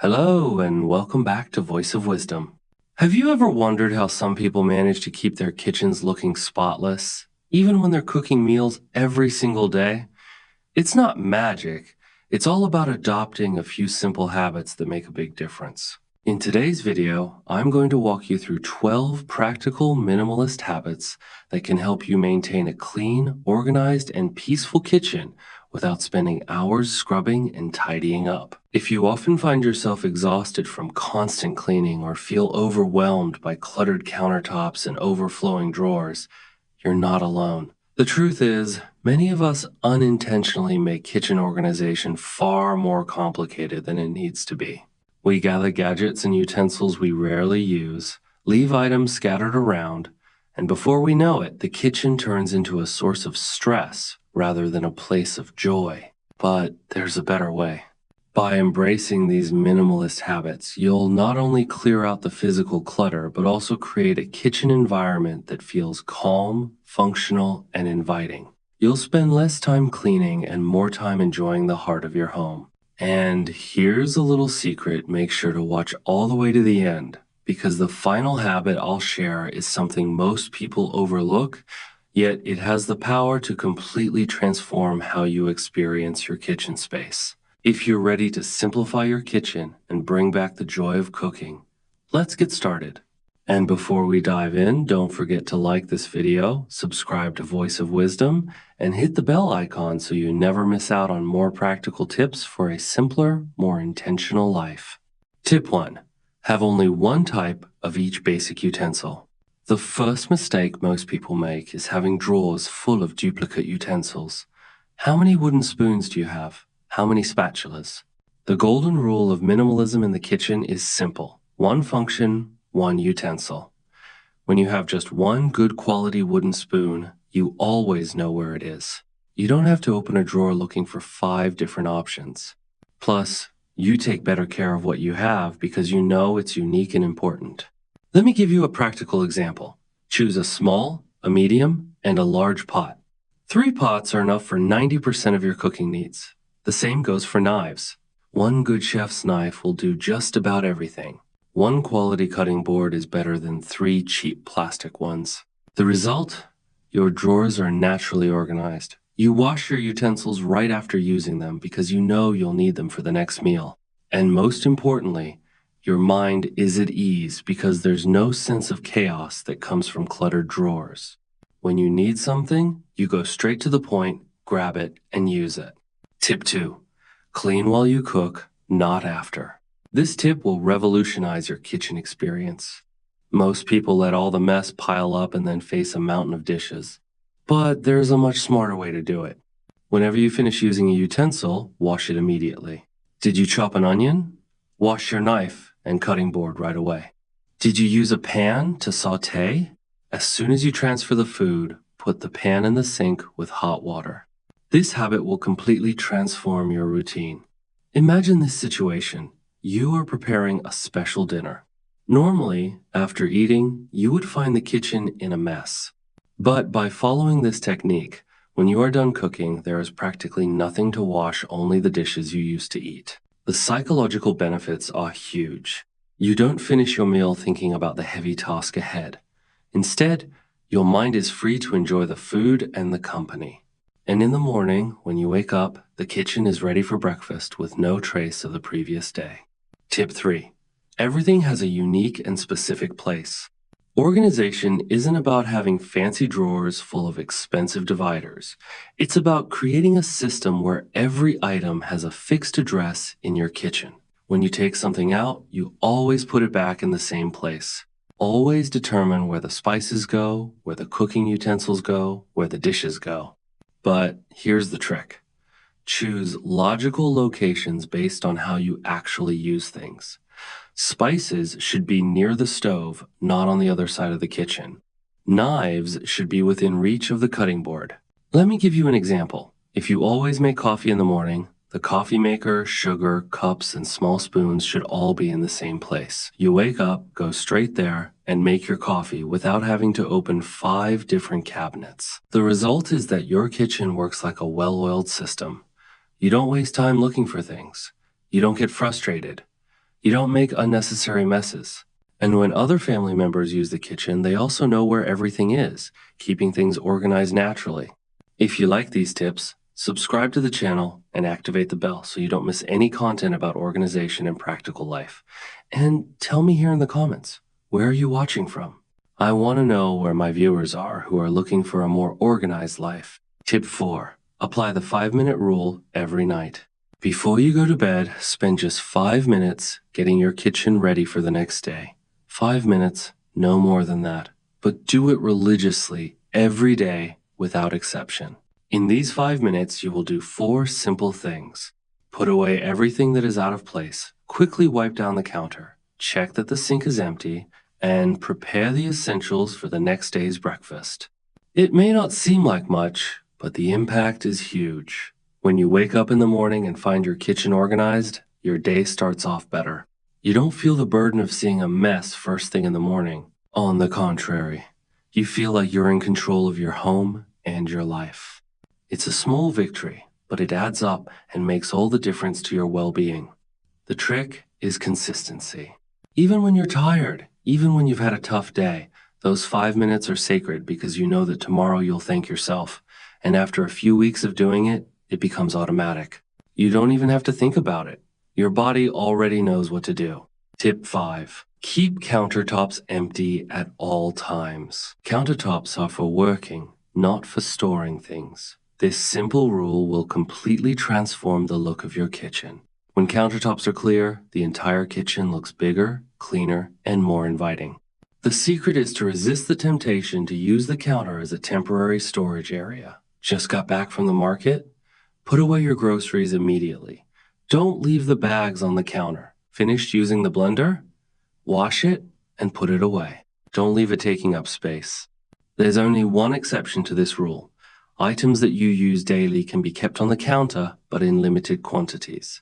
Hello, and welcome back to Voice of Wisdom. Have you ever wondered how some people manage to keep their kitchens looking spotless, even when they're cooking meals every single day? It's not magic. It's all about adopting a few simple habits that make a big difference. In today's video, I'm going to walk you through 12 practical minimalist habits that can help you maintain a clean, organized, and peaceful kitchen without spending hours scrubbing and tidying up. If you often find yourself exhausted from constant cleaning or feel overwhelmed by cluttered countertops and overflowing drawers, you're not alone. The truth is, many of us unintentionally make kitchen organization far more complicated than it needs to be. We gather gadgets and utensils we rarely use, leave items scattered around, and before we know it, the kitchen turns into a source of stress rather than a place of joy. But there's a better way. By embracing these minimalist habits, you'll not only clear out the physical clutter, but also create a kitchen environment that feels calm, functional, and inviting. You'll spend less time cleaning and more time enjoying the heart of your home. And here's a little secret: make sure to watch all the way to the end, because the final habit I'll share is something most people overlook, yet it has the power to completely transform how you experience your kitchen space. If you're ready to simplify your kitchen and bring back the joy of cooking, let's get started. And before we dive in, don't forget to like this video, subscribe to Voice of Wisdom, and hit the bell icon so you never miss out on more practical tips for a simpler, more intentional life. Tip 1. Have only one type of each basic utensil. The first mistake most people make is having drawers full of duplicate utensils. How many wooden spoons do you have? How many spatulas? The golden rule of minimalism in the kitchen is simple: one function, one utensil. When you have just one good quality wooden spoon, you always know where it is. You don't have to open a drawer looking for 5 different options. Plus, you take better care of what you have because you know it's unique and important. Let me give you a practical example. Choose a small, a medium, and a large pot. 3 pots are enough for 90% of your cooking needs. The same goes for knives. One good chef's knife will do just about everything. One quality cutting board is better than 3 cheap plastic ones. The result? Your drawers are naturally organized. You wash your utensils right after using them because you know you'll need them for the next meal. And most importantly, your mind is at ease because there's no sense of chaos that comes from cluttered drawers. When you need something, you go straight to the point, grab it, and use it. Tip 2. Clean while you cook, not after. This tip will revolutionize your kitchen experience. Most people let all the mess pile up and then face a mountain of dishes. But there's a much smarter way to do it. Whenever you finish using a utensil, wash it immediately. Did you chop an onion? Wash your knife and cutting board right away. Did you use a pan to sauté? As soon as you transfer the food, put the pan in the sink with hot water. This habit will completely transform your routine. Imagine this situation. You are preparing a special dinner. Normally, after eating, you would find the kitchen in a mess. But by following this technique, when you are done cooking, there is practically nothing to wash, only the dishes you used to eat. The psychological benefits are huge. You don't finish your meal thinking about the heavy task ahead. Instead, your mind is free to enjoy the food and the company. And in the morning, when you wake up, the kitchen is ready for breakfast with no trace of the previous day. Tip 3. Everything has a unique and specific place. Organization isn't about having fancy drawers full of expensive dividers. It's about creating a system where every item has a fixed address in your kitchen. When you take something out, you always put it back in the same place. Always determine where the spices go, where the cooking utensils go, where the dishes go. But here's the trick. Choose logical locations based on how you actually use things. Spices should be near the stove, not on the other side of the kitchen. Knives should be within reach of the cutting board. Let me give you an example. If you always make coffee in the morning, the coffee maker, sugar, cups, and small spoons should all be in the same place. You wake up, go straight there, and make your coffee without having to open 5 different cabinets. The result is that your kitchen works like a well-oiled system. You don't waste time looking for things. You don't get frustrated. You don't make unnecessary messes. And when other family members use the kitchen, they also know where everything is, keeping things organized naturally. If you like these tips, subscribe to the channel and activate the bell so you don't miss any content about organization and practical life. And tell me here in the comments, where are you watching from? I want to know where my viewers are who are looking for a more organized life. Tip 4. Apply the 5-minute rule every night. Before you go to bed, spend just 5 minutes getting your kitchen ready for the next day. 5 minutes, no more than that. But do it religiously every day without exception. In these 5 minutes, you will do 4 simple things. Put away everything that is out of place, quickly wipe down the counter, check that the sink is empty, and prepare the essentials for the next day's breakfast. It may not seem like much, but the impact is huge. When you wake up in the morning and find your kitchen organized, your day starts off better. You don't feel the burden of seeing a mess first thing in the morning. On the contrary, you feel like you're in control of your home and your life. It's a small victory, but it adds up and makes all the difference to your well-being. The trick is consistency. Even when you're tired, even when you've had a tough day, those 5 minutes are sacred because you know that tomorrow you'll thank yourself. And after a few weeks of doing it, it becomes automatic. You don't even have to think about it. Your body already knows what to do. Tip 5. Keep countertops empty at all times. Countertops are for working, not for storing things. This simple rule will completely transform the look of your kitchen. When countertops are clear, the entire kitchen looks bigger, cleaner, and more inviting. The secret is to resist the temptation to use the counter as a temporary storage area. Just got back from the market? Put away your groceries immediately. Don't leave the bags on the counter. Finished using the blender? Wash it and put it away. Don't leave it taking up space. There's only one exception to this rule. Items that you use daily can be kept on the counter, but in limited quantities.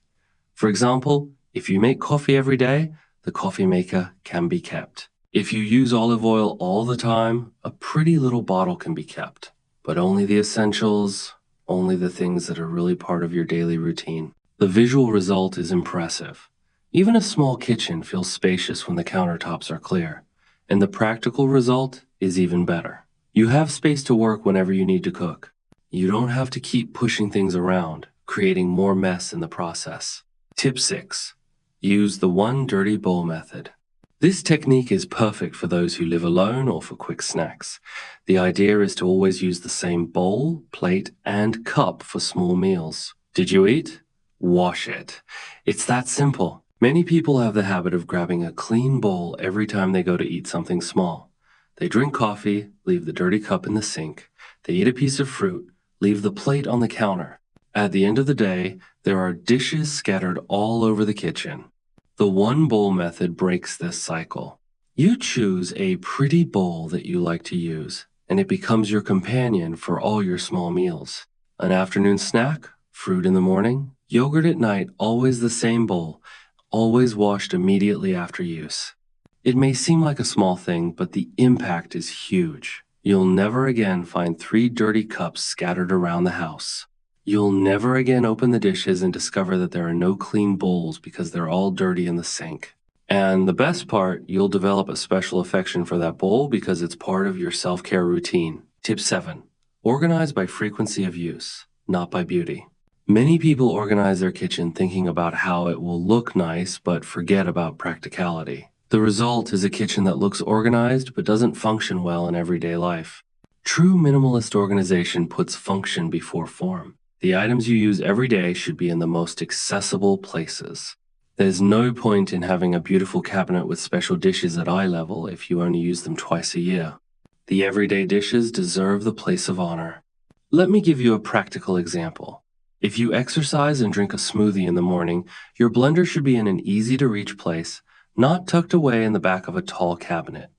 For example, if you make coffee every day, the coffee maker can be kept. If you use olive oil all the time, a pretty little bottle can be kept, but only the essentials, only the things that are really part of your daily routine. The visual result is impressive. Even a small kitchen feels spacious when the countertops are clear, and the practical result is even better. You have space to work whenever you need to cook. You don't have to keep pushing things around, creating more mess in the process. Tip 6. Use the one dirty bowl method. This technique is perfect for those who live alone or for quick snacks. The idea is to always use the same bowl, plate, and cup for small meals. Did you eat? Wash it. It's that simple. Many people have the habit of grabbing a clean bowl every time they go to eat something small. They drink coffee, leave the dirty cup in the sink. They eat a piece of fruit, leave the plate on the counter. At the end of the day, there are dishes scattered all over the kitchen. The one bowl method breaks this cycle. You choose a pretty bowl that you like to use, and it becomes your companion for all your small meals. An afternoon snack, fruit in the morning, yogurt at night, always the same bowl, always washed immediately after use. It may seem like a small thing, but the impact is huge. You'll never again find 3 dirty cups scattered around the house. You'll never again open the dishes and discover that there are no clean bowls because they're all dirty in the sink. And the best part, you'll develop a special affection for that bowl because it's part of your self-care routine. Tip 7. Organize by frequency of use, not by beauty. Many people organize their kitchen thinking about how it will look nice, but forget about practicality. The result is a kitchen that looks organized but doesn't function well in everyday life. True minimalist organization puts function before form. The items you use every day should be in the most accessible places. There's no point in having a beautiful cabinet with special dishes at eye level if you only use them twice a year. The everyday dishes deserve the place of honor. Let me give you a practical example. If you exercise and drink a smoothie in the morning, your blender should be in an easy-to-reach place, not tucked away in the back of a tall cabinet.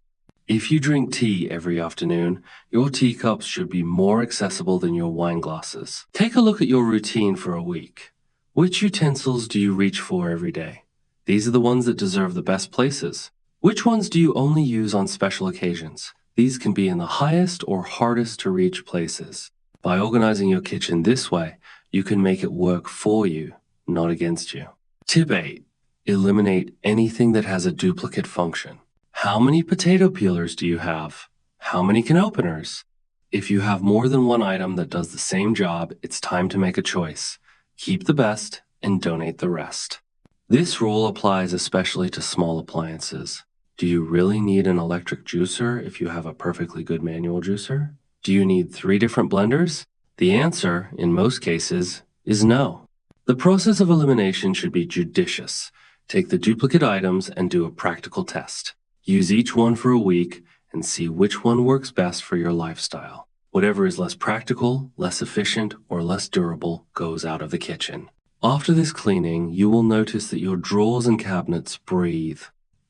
If you drink tea every afternoon, your teacups should be more accessible than your wine glasses. Take a look at your routine for a week. Which utensils do you reach for every day? These are the ones that deserve the best places. Which ones do you only use on special occasions? These can be in the highest or hardest to reach places. By organizing your kitchen this way, you can make it work for you, not against you. Tip 8. Eliminate anything that has a duplicate function. How many potato peelers do you have? How many can openers? If you have more than one item that does the same job, it's time to make a choice. Keep the best and donate the rest. This rule applies especially to small appliances. Do you really need an electric juicer if you have a perfectly good manual juicer? Do you need 3 different blenders? The answer, in most cases, is no. The process of elimination should be judicious. Take the duplicate items and do a practical test. Use each one for a week and see which one works best for your lifestyle. Whatever is less practical, less efficient, or less durable goes out of the kitchen. After this cleaning, you will notice that your drawers and cabinets breathe.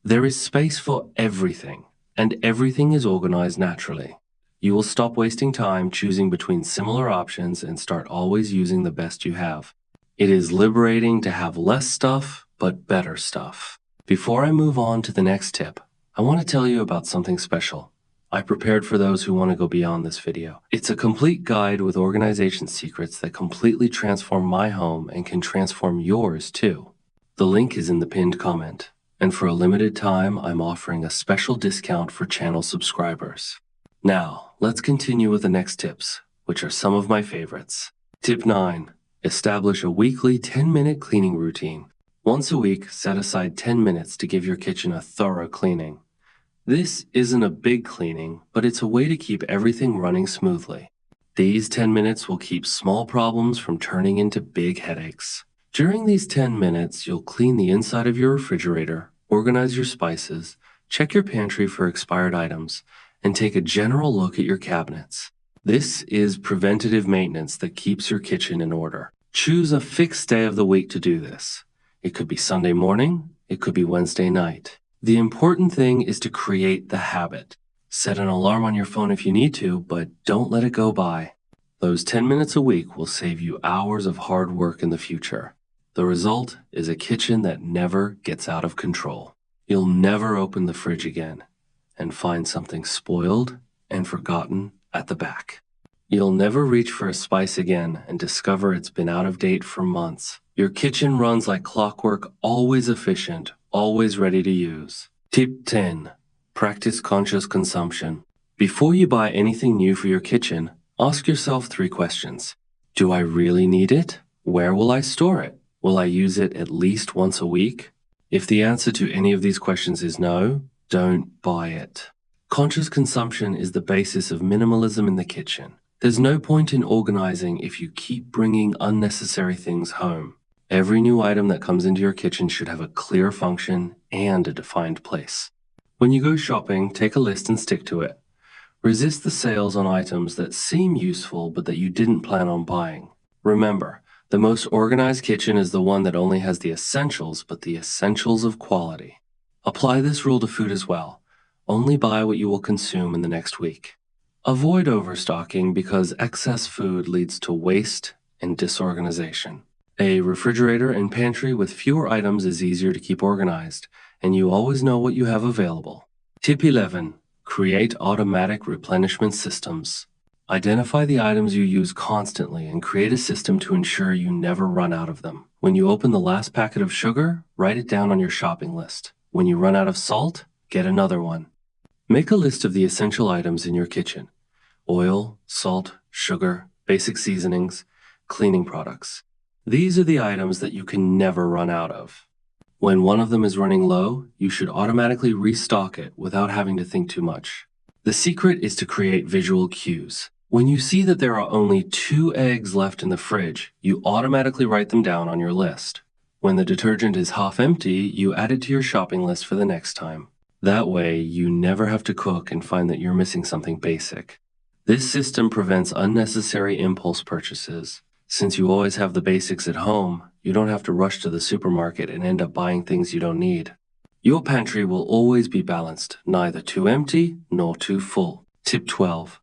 There is space for everything, and everything is organized naturally. You will stop wasting time choosing between similar options and start always using the best you have. It is liberating to have less stuff, but better stuff. Before I move on to the next tip, I want to tell you about something special I prepared for those who want to go beyond this video. It's a complete guide with organization secrets that completely transform my home and can transform yours too. The link is in the pinned comment, and for a limited time, I'm offering a special discount for channel subscribers. Now, let's continue with the next tips, which are some of my favorites. Tip 9. Establish a weekly 10-minute cleaning routine. Once a week, set aside 10 minutes to give your kitchen a thorough cleaning. This isn't a big cleaning, but it's a way to keep everything running smoothly. These 10 minutes will keep small problems from turning into big headaches. During these 10 minutes, you'll clean the inside of your refrigerator, organize your spices, check your pantry for expired items, and take a general look at your cabinets. This is preventative maintenance that keeps your kitchen in order. Choose a fixed day of the week to do this. It could be Sunday morning, it could be Wednesday night. The important thing is to create the habit. Set an alarm on your phone if you need to, but don't let it go by. Those 10 minutes a week will save you hours of hard work in the future. The result is a kitchen that never gets out of control. You'll never open the fridge again and find something spoiled and forgotten at the back. You'll never reach for a spice again and discover it's been out of date for months. Your kitchen runs like clockwork, always efficient, always ready to use. Tip 10. Practice conscious consumption. Before you buy anything new for your kitchen, ask yourself 3 questions. Do I really need it? Where will I store it? Will I use it at least once a week? If the answer to any of these questions is no, don't buy it. Conscious consumption is the basis of minimalism in the kitchen. There's no point in organizing if you keep bringing unnecessary things home. Every new item that comes into your kitchen should have a clear function and a defined place. When you go shopping, take a list and stick to it. Resist the sales on items that seem useful but that you didn't plan on buying. Remember, the most organized kitchen is the one that only has the essentials, but the essentials of quality. Apply this rule to food as well. Only buy what you will consume in the next week. Avoid overstocking because excess food leads to waste and disorganization. A refrigerator and pantry with fewer items is easier to keep organized, and you always know what you have available. Tip 11. Create automatic replenishment systems. Identify the items you use constantly and create a system to ensure you never run out of them. When you open the last packet of sugar, write it down on your shopping list. When you run out of salt, get another one. Make a list of the essential items in your kitchen: oil, salt, sugar, basic seasonings, cleaning products. These are the items that you can never run out of. When one of them is running low, you should automatically restock it without having to think too much. The secret is to create visual cues. When you see that there are only 2 eggs left in the fridge, you automatically write them down on your list. When the detergent is half empty, you add it to your shopping list for the next time. That way, you never have to cook and find that you're missing something basic. This system prevents unnecessary impulse purchases. Since you always have the basics at home, you don't have to rush to the supermarket and end up buying things you don't need. Your pantry will always be balanced, neither too empty nor too full. Tip 12.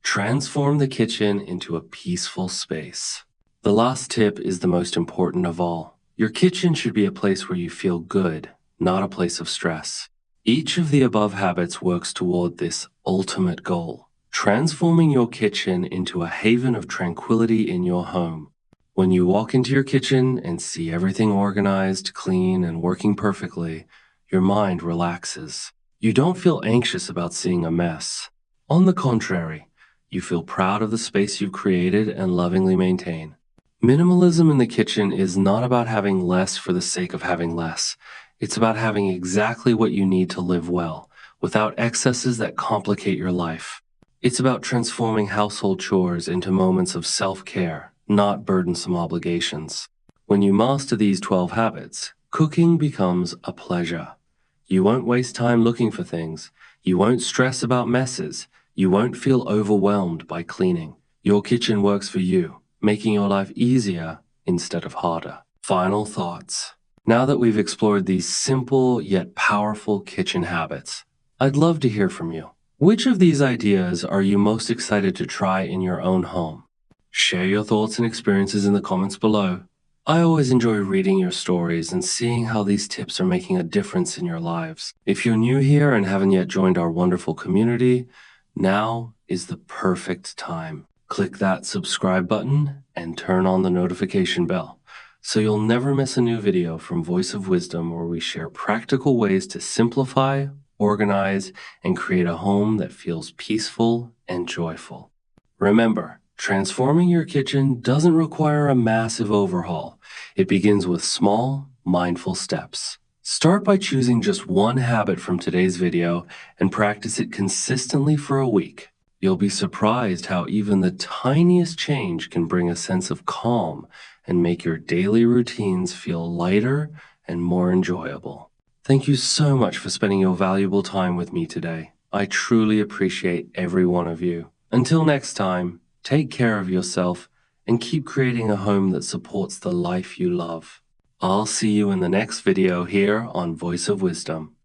Transform the kitchen into a peaceful space. The last tip is the most important of all. Your kitchen should be a place where you feel good, not a place of stress. Each of the above habits works toward this ultimate goal: transforming your kitchen into a haven of tranquility in your home. When you walk into your kitchen and see everything organized, clean, and working perfectly, your mind relaxes. You don't feel anxious about seeing a mess. On the contrary, you feel proud of the space you've created and lovingly maintain. Minimalism in the kitchen is not about having less for the sake of having less. It's about having exactly what you need to live well, without excesses that complicate your life. It's about transforming household chores into moments of self-care, not burdensome obligations. When you master these 12 habits, cooking becomes a pleasure. You won't waste time looking for things. You won't stress about messes. You won't feel overwhelmed by cleaning. Your kitchen works for you, making your life easier instead of harder. Final thoughts. Now that we've explored these simple yet powerful kitchen habits, I'd love to hear from you. Which of these ideas are you most excited to try in your own home? Share your thoughts and experiences in the comments below. I always enjoy reading your stories and seeing how these tips are making a difference in your lives. If you're new here and haven't yet joined our wonderful community, now is the perfect time. Click that subscribe button and turn on the notification bell so you'll never miss a new video from Voice of Wisdom, where we share practical ways to simplify, organize, and create a home that feels peaceful and joyful. Remember, transforming your kitchen doesn't require a massive overhaul. It begins with small, mindful steps. Start by choosing just one habit from today's video and practice it consistently for a week. You'll be surprised how even the tiniest change can bring a sense of calm and make your daily routines feel lighter and more enjoyable. Thank you so much for spending your valuable time with me today. I truly appreciate every one of you. Until next time, take care of yourself and keep creating a home that supports the life you love. I'll see you in the next video here on Voice of Wisdom.